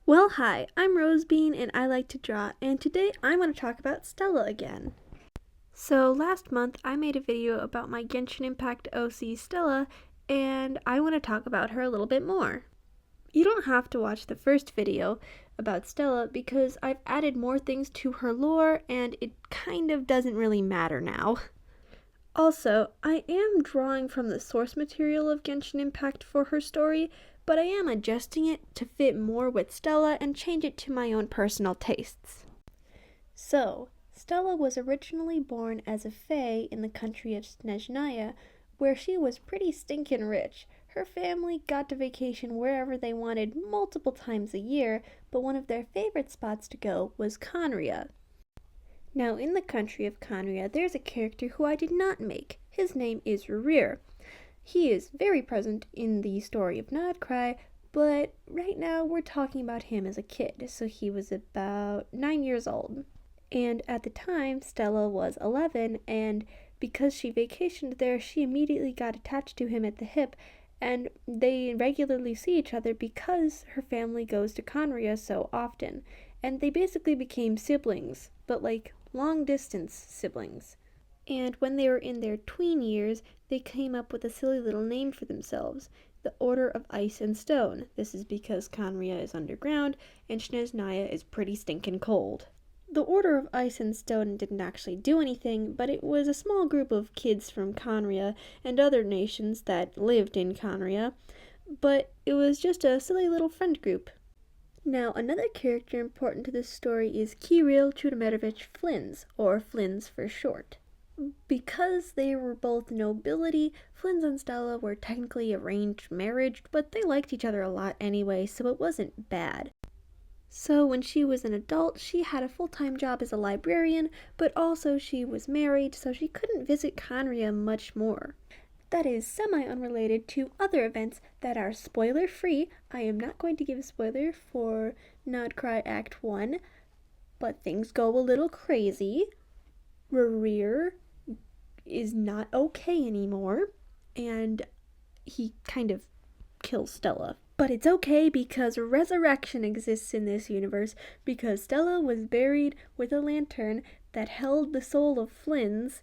Well, hi, I'm Rosebean and I like to draw, and today I'm going to talk about Stella again. So, last month I made a video about my Genshin Impact OC Stella, and I want to talk about her a little bit more. You don't have to watch the first video about Stella because I've added more things to her lore and it kind of doesn't really matter now. Also, I am drawing from the source material of Genshin Impact for her story, but I am adjusting it to fit more with Stella and change it to my own personal tastes. So, Stella was originally born as a fae in the country of Snezhnaya, where she was pretty stinkin' rich. Her family got to vacation wherever they wanted multiple times a year, but one of their favorite spots to go was Conria. Now, in the country of Conria, there's a character who I did not make. His name is Rerir. He is very present in the story of Nodcry, but right now we're talking about him as a kid, so he was about 9 years old. And at the time, Stella was 11, and because she vacationed there, she immediately got attached to him at the hip, and they regularly see each other because her family goes to Conria so often. And they basically became siblings, but like long distance siblings. And when they were in their tween years, they came up with a silly little name for themselves, the Order of Ice and Stone. This is because Conria is underground and Snezhnaya is pretty stinkin' cold. The Order of Ice and Stone didn't actually do anything, but it was a small group of kids from Conria and other nations that lived in Conria, but it was just a silly little friend group. Now, another character important to this story is Kirill Chudomerovich Flins, or Flins for short. Because they were both nobility, Flins and Stella were technically arranged marriage, but they liked each other a lot anyway, so it wasn't bad. So when she was an adult, she had a full-time job as a librarian, but also she was married, so she couldn't visit Conria much more. That is semi-unrelated to other events that are spoiler-free. I am not going to give a spoiler for Nodcry Act 1, but things go a little crazy. Rerir is not okay anymore, and he kind of kills Stella. But it's okay because resurrection exists in this universe, because Stella was buried with a lantern that held the soul of Flins,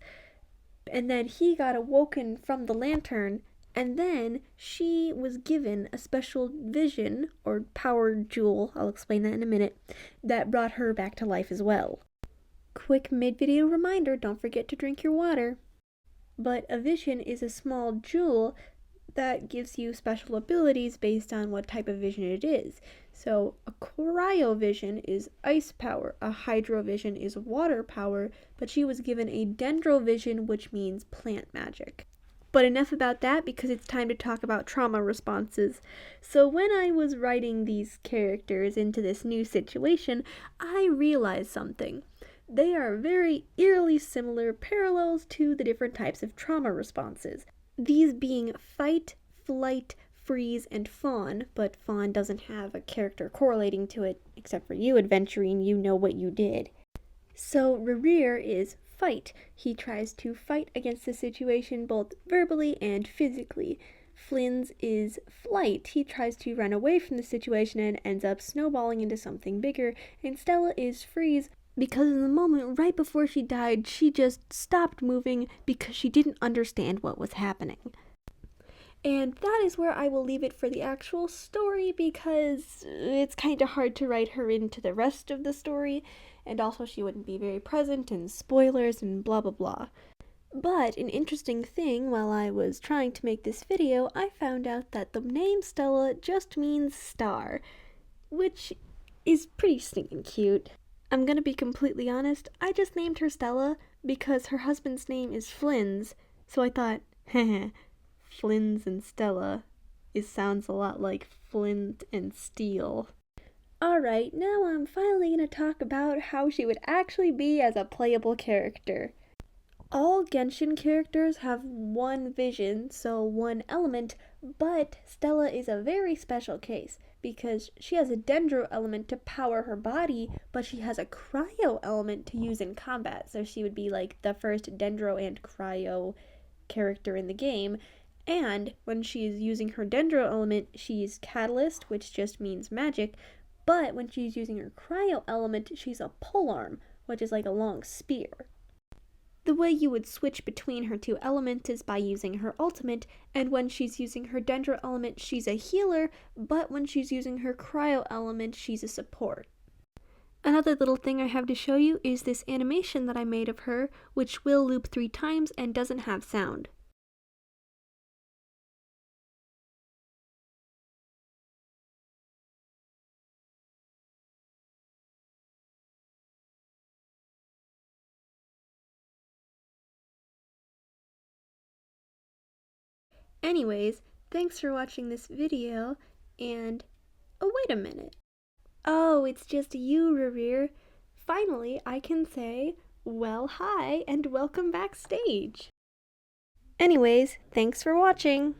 and then he got awoken from the lantern, and then she was given a special vision, or power jewel, I'll explain that in a minute, that brought her back to life as well. Quick mid-video reminder, don't forget to drink your water. But a vision is a small jewel that gives you special abilities based on what type of vision it is. So a cryovision is ice power, a hydrovision is water power, but she was given a dendrovision, which means plant magic. But enough about that, because it's time to talk about trauma responses. So when I was writing these characters into this new situation, I realized something. They are very eerily similar parallels to the different types of trauma responses. These being fight, flight, freeze, and fawn, but fawn doesn't have a character correlating to it, except for you, adventuring, you know what you did. So Rerir is fight. He tries to fight against the situation both verbally and physically. Flins is flight. He tries to run away from the situation and ends up snowballing into something bigger. And Stella is freeze, because in the moment right before she died, she just stopped moving because she didn't understand what was happening. And that is where I will leave it for the actual story, because it's kind of hard to write her into the rest of the story, and also she wouldn't be very present, and spoilers, and blah blah blah. But an interesting thing, while I was trying to make this video, I found out that the name Stella just means star, which is pretty stinking cute. I'm gonna be completely honest, I just named her Stella because her husband's name is Flins, so I thought, heh, Flins and Stella. It sounds a lot like flint and steel. Alright, now I'm finally gonna talk about how she would actually be as a playable character. All Genshin characters have one vision, so one element, but Stella is a very special case because she has a dendro element to power her body, but she has a cryo element to use in combat, so she would be like the first dendro and cryo character in the game. And when she is using her dendro element, she's catalyst, which just means magic, But when she's using her cryo element, she's a polearm, which is like a long spear. The way you would switch between her two elements is by using her ultimate, and when she's using her dendro element, she's a healer, but when she's using her cryo element, she's a support. Another little thing I have to show you is this animation that I made of her, which will loop 3 times and doesn't have sound. Anyways, thanks for watching this video, and oh wait a minute. Oh, it's just you, Revere. Finally, I can say, well, hi, and welcome backstage. Anyways, thanks for watching.